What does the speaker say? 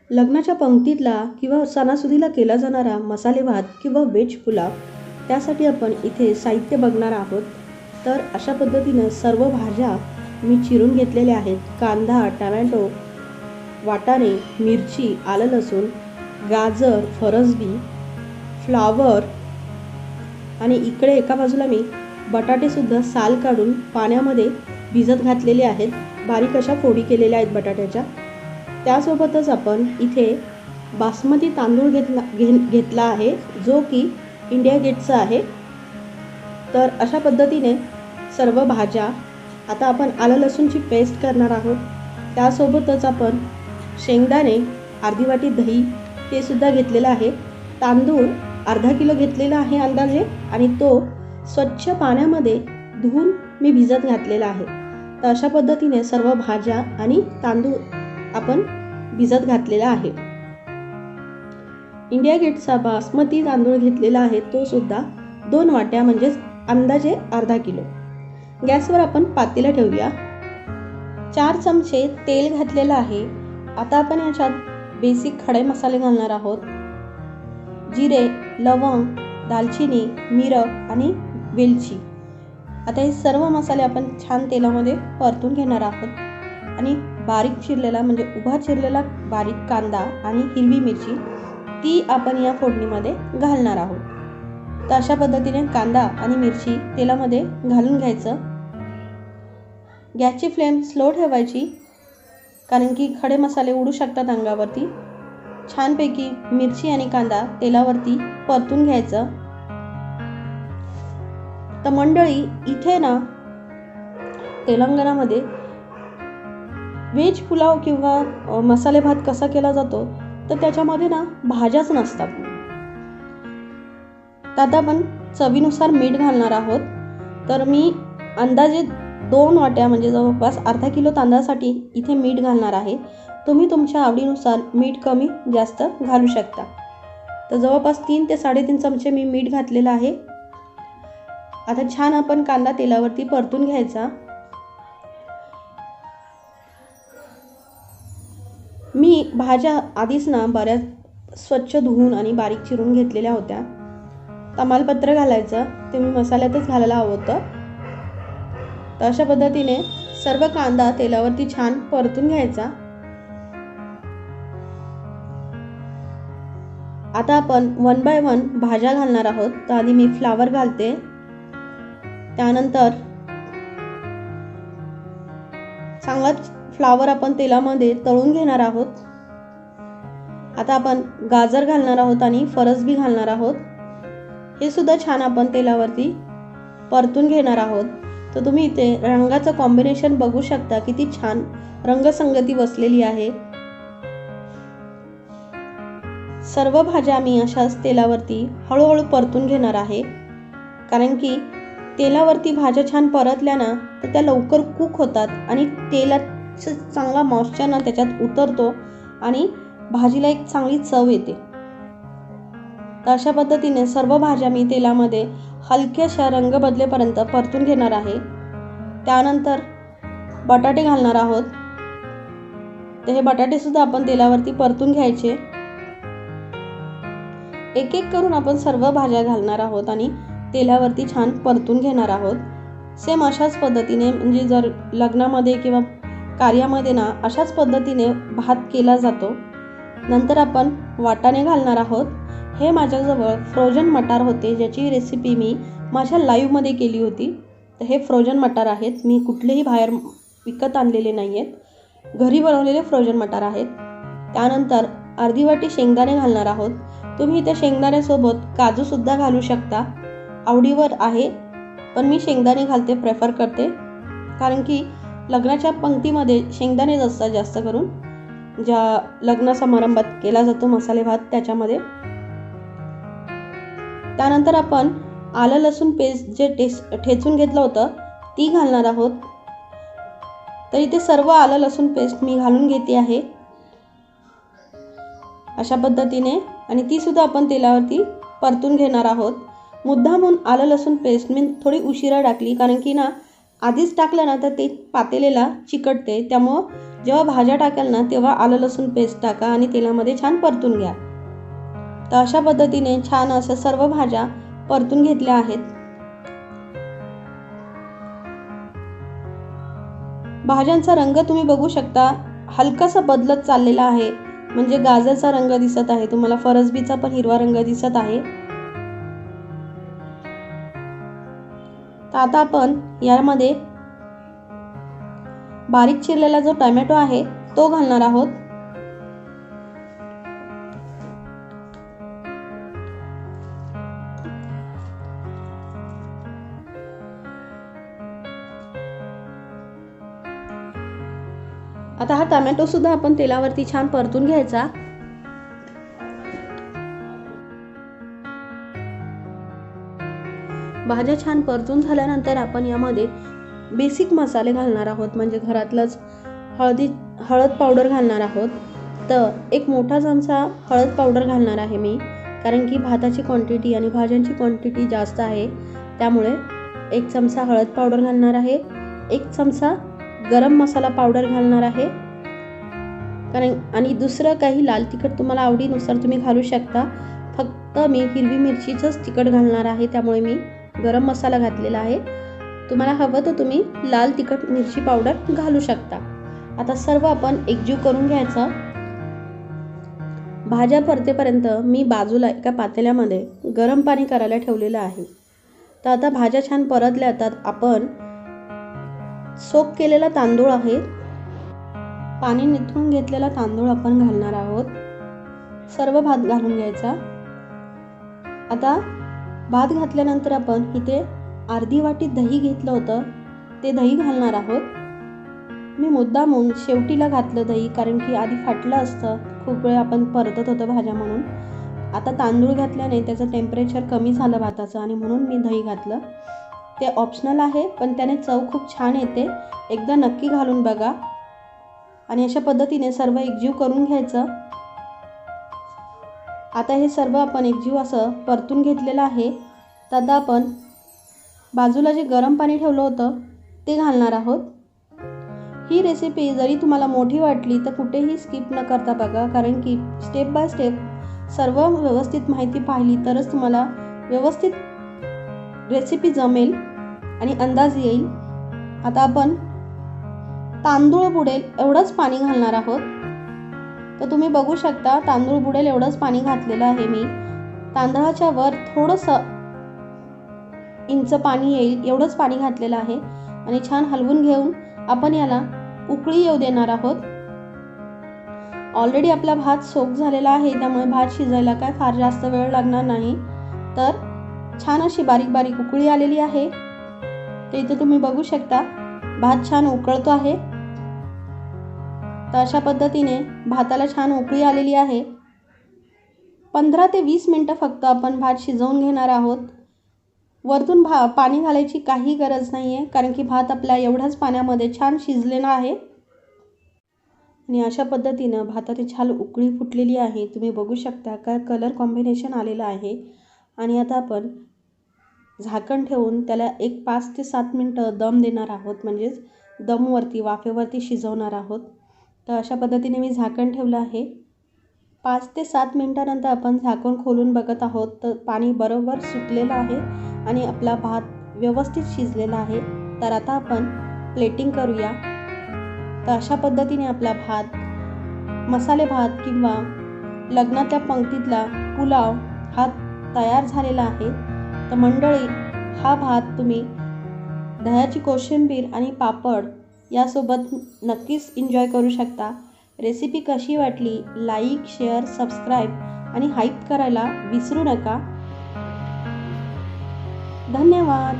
लग्नाच्या पंक्तीतला किंवा सणासुदीला केला जाणारा मसाले भात किंवा व्हेज पुलाव, त्यासाठी आपण इथे साहित्य बघणार आहोत. तर अशा पद्धतीनं सर्व भाज्या मी चिरून घेतलेल्या आहेत. कांदा, टमॅटो, वाटाणे, मिरची, आलं लसूण, गाजर, फरसबी, फ्लावर आणि इकडे एका बाजूला मी बटाटेसुद्धा साल काढून पाण्यामध्ये भिजत घातलेले आहेत. बारीक अशा फोडी केलेल्या आहेत बटाट्याच्या. त्यासोबतच आपण इथे बासमती तांदूळ घेतला आहे, जो की इंडिया गेटचा आहे. तर अशा पद्धतीने सर्व भाज्या. आता आपण आलं लसूणची पेस्ट करणार आहोत. त्यासोबतच आपण शेंगदाणे, अर्धी वाटी दही ते सुद्धा घेतलेलं आहे. तांदूळ अर्धा किलो घेतलेला आहे अंदाजे, आणि तो स्वच्छ पाण्यामध्ये धुवून मी भिजत घातलेला आहे. तर अशा पद्धतीने सर्व भाज्या आणि तांदूळ आपण भिजत घातलेला आहे. इंडिया गेटचा बासमती तांदूळ घेतलेला आहे, तो सुद्धा 2 वाट्या म्हणजेच अंदाजे अर्धा किलो. गॅसवर आपण पातेलं ठेवूया. 4 चमचे तेल घातलेलं आहे. आता आपण याच्यात बेसिक खडे मसाले घालणार आहोत. जिरे, लवंग, दालचिनी, मिरं आणि वेलची. आता हे सर्व मसाले आपण छान तेलामध्ये परतून घेणार आहोत. आणि बारीक चिरलेला म्हणजे उभा चिरलेला बारीक कांदा आणि हिरवी मिरची ती आपण या फोडणीमध्ये घालणार आहोत. तर अशा पद्धतीने कांदा आणि मिरची तेलामध्ये घालून घ्यायचं. गॅसची फ्लेम स्लो ठेवायची, कारण की खडे मसाले उडू शकतात अंगावरती. छानपैकी मिरची आणि कांदा तेलावरती परतून घ्यायचं. तर मंडळी, इथे ना तेलंगणामध्ये व्हेज पुलाव किंवा मसाले भात कसा केला जातो, तर त्याच्यामध्ये ना भाज्याच नसतात. तर आता आपण चवीनुसार मीठ घालणार आहोत. तर मी अंदाजे 2 वाट्या म्हणजे जवळपास अर्धा किलो तांदळासाठी इथे मीठ घालणार आहे. तुम्ही तुमच्या आवडीनुसार मीठ कमी जास्त घालू शकता. तर जवळपास 3 ते 3.5 चमचे मी मीठ घातलेलं आहे. आता छान आपण कांदा तेलावरती परतून घ्यायचा. मी भाज्या आधीच ना बऱ्याच स्वच्छ धुवून आणि बारीक चिरून घेतलेल्या होत्या. तमालपत्र घालायचं, ते मी मसाल्यातच घालायला हवं होतं. तर अशा पद्धतीने सर्व कांदा तेलावरती छान परतून घ्यायचा. आता आपण 1 बाय 1 भाज्या घालणार आहोत. तर आधी मी फ्लावर घालते. त्यानंतर चांगला फ्लावर आपण तेलामध्ये तळून घेणार आहोत. आता आपण गाजर घालणार आहोत आणि फरसबी घालणार आहोत. हे सुद्धा छान आपण तेलावरती परतून घेणार आहोत. तर तुम्ही इथे रंगाचं कॉम्बिनेशन बघू शकता, किती छान रंगसंगती बसलेली आहे. सर्व भाज्या मी अशाच तेलावरती हळूहळू परतून घेणार आहे, कारण की तेलावरती भाज्या छान परतल्या ना तर त्या लवकर कुक होतात आणि तेलाचा चांगला मॉइश्चर ना त्याच्यात उतरतो आणि भाजीला एक चांगली चव येते. तर अशा पद्धतीने सर्व भाज्या मी तेलामध्ये हलक्याशा रंग बदलेपर्यंत परतून घेणार आहे. त्यानंतर बटाटे घालणार आहोत. तर हे बटाटे सुद्धा आपण तेलावरती परतून घ्यायचे. एक एक करून आपण सर्व भाज्या घालणार आहोत आणि तेलावरती छान परतून घेणार आहोत. सेम अशाच पद्धतीने, म्हणजे जर लग्नामध्ये किंवा कार्यामध्ये ना अशाच पद्धतीने भात केला जातो. नंतर आपण वाटाणे घालणार आहोत. हे माझ्याजवळ फ्रोजन मटार होते, ज्याची रेसिपी मी माझ्या लाईव्हमध्ये केली होती. तर हे फ्रोजन मटार आहेत, मी कुठलेही बाहेर विकत आणलेले नाही आहेत, घरी बनवलेले फ्रोजन मटार आहेत. त्यानंतर अर्धी वाटी शेंगदाणे घालणार आहोत. तुम्ही त्या शेंगदाण्यासोबत काजूसुद्धा घालू शकता, आवडीवर आहे. पण मी शेंगदाणे घालते, प्रेफर करते, कारण की लग्नाच्या पंक्तीमध्ये शेंगदाणेच असतात जास्त करून, ज्या लग्न समारंभात केला जातो मसाले भात त्याच्यामध्ये. त्यानंतर आपण आलं लसूण पेस्ट जे ठेचून घेतलं होतं ती घालणार आहोत. तर इथे सर्व आलं लसूण पेस्ट मी घालून घेते आहे अशा पद्धतीने, आणि ती सुद्धा आपण तेलावरती परतून घेणार आहोत. मुद्दामून आलं लसूण पेस्ट मी थोडी उशिरा टाकली, कारण की ना आधीच टाकलं ना तर ते पातेलेला चिकटते, त्यामुळं जेव्हा भाज्या टाकाल ना तेव्हा आलं लसूण पेस्ट टाका आणि तेलामध्ये छान परतून घ्या. तर अशा पद्धतीने छान अशा सर्व भाज्या परतून घेतल्या आहेत. भाज्यांचा रंग तुम्ही बघू शकता हलकासा बदलत चाललेला आहे. म्हणजे गाजरचा रंग दिसत आहे तुम्हाला, फरसबीचा पण हिरवा रंग दिसत आहे. तर आता आपण यामध्ये बारीक चिरलेला जो टोमॅटो आहे तो घालणार आहोत. आता हा टोमॅटो सुद्धा आपण तेलावरती छान परतून घ्यायचा. भाज्या छान परतून झाल्यानंतर आपण यामध्ये बेसिक मसाले घालणार आहोत. म्हणजे घरातलंच हळद पावडर घालणार आहोत. तर एक मोठा चमचा हळद पावडर घालणार आहे मी, कारण की भाताची क्वांटिटी आणि भाज्यांची क्वांटिटी जास्त आहे. त्यामुळे 1 चमचा हळद पावडर घालणार आहे. 1 चमचा गरम मसाला पावडर घालणार आहे. आणि दुसरं काही लाल तिखट तुम्हाला आवडीनुसार तुम्ही घालू शकता. फक्त मी हिरवी मिरचीचंच तिखट घालणार आहे, त्यामुळे मी गरम मसाला घातलेला आहे. तुम्हाला हवं तर तुम्ही लाल तिखट मिरची पावडर घालू शकता. आता सर्व आपण एकजीव करून घ्यायचं. भाज्या परतेपर्यंत मी बाजूला एका पातेल्यामध्ये गरम पाणी करायला ठेवलेलं आहे. तर आता भाज्या छान परतल्या तर आपण सोक केलेला तांदूळ आहे, पाणी निथळून घेतलेला तांदूळ आपण घालणार आहोत. सर्व भात घालून घ्यायचा. आता भात घातल्यानंतर आपण इथे अर्धी वाटी दही घेतलं होतं ते दही घालणार आहोत. मी मुद्दामून शेवटीला घातलं दही, कारण की आधी फाटलं असतं, खूप वेळ आपण परतत होतो भाज्या म्हणून. आता तांदूळ घातल्याने त्याचं टेम्परेचर कमी झालं भाताचं आणि म्हणून मी दही घातलं. ते ऑप्शनल आहे, पण त्याने चव खूप छान येते. एकदा नक्की घालून बघा. आणि अशा पद्धतीने सर्व एकजीव करून घ्यायचं. आता हे सर्व आपण एकजीव असं परतून घेतलेलं आहे. तर आता आपण बाजूला जे गरम पाणी ठेवलं होतं ते घालणार आहोत. ही रेसिपी जरी तुम्हाला मोठी वाटली तर कुठेही स्किप न करता बघा, कारण की स्टेप बाय स्टेप सर्व व्यवस्थित माहिती पाहिली तरच तुम्हाला व्यवस्थित रेसिपी जमेल आणि अंदाज येईल. आता आपण तांदूळ बुडेल एवढंच पाणी घालणार आहोत. तर तुम्ही बघू शकता तांदूळ बुडेल एवढंच पाणी घातलेलं आहे मी. तांदळाच्या वर थोडंसं इंच पाणी येईल एवढंच पाणी घातलेलं आहे. आणि छान हलवून घेऊन आपण याला उकळी येऊ देणार आहोत. ऑलरेडी आपला भात सोक झालेला आहे, त्यामुळे भात शिजायला काय फार जास्त वेळ लागणार नाही. तर छान अशी बारीक बारीक उकळी आलेली आहे. तर इथे तुम्ही बघू शकता भात छान उकळतो आहे. तर अशा पद्धतीने भाताला छान उकळी आलेली आहे. 15 ते 20 मिनटं फक्त आपण भात शिजवून घेणार आहोत. वरतून पाणी घालायची काही गरज नाही आहे, कारण की भात आपल्या एवढ्याच पाण्यामध्ये छान शिजलेला आहे. आणि अशा पद्धतीनं भाताची छान उकळी फुटलेली आहे. तुम्ही बघू शकता काय कलर कॉम्बिनेशन आलेलं आहे. आणि आता आपण झाकण ठेवून त्याला 5 ते 7 मिनटं दम देणार आहोत, म्हणजेच दमवरती वाफेवरती शिजवणार आहोत. तर अशा पद्धतीने मी झाकण ठेवलं आहे. 5 ते 7 मिनटानंतर आपण झाकण खोलून बघत आहोत. तर पाणी बरोबर सुटलेलं आहे आणि आपला भात व्यवस्थित शिजलेला आहे. तर आता आपण प्लेटिंग करूया. तर अशा पद्धतीने आपला भात, मसाले भात किंवा लग्नाच्या पंक्तीतला पुलाव हा तयार झालेला आहे. तर मंडळी, हा भात तुम्ही दह्याची कोशिंबीर आणि पापड यासोबत नक्कीच एन्जॉय करू शकता. रेसिपी कशी वाटली लाईक, शेअर, सबस्क्राईब आणि हाईप करायला विसरू नका. धन्यवाद.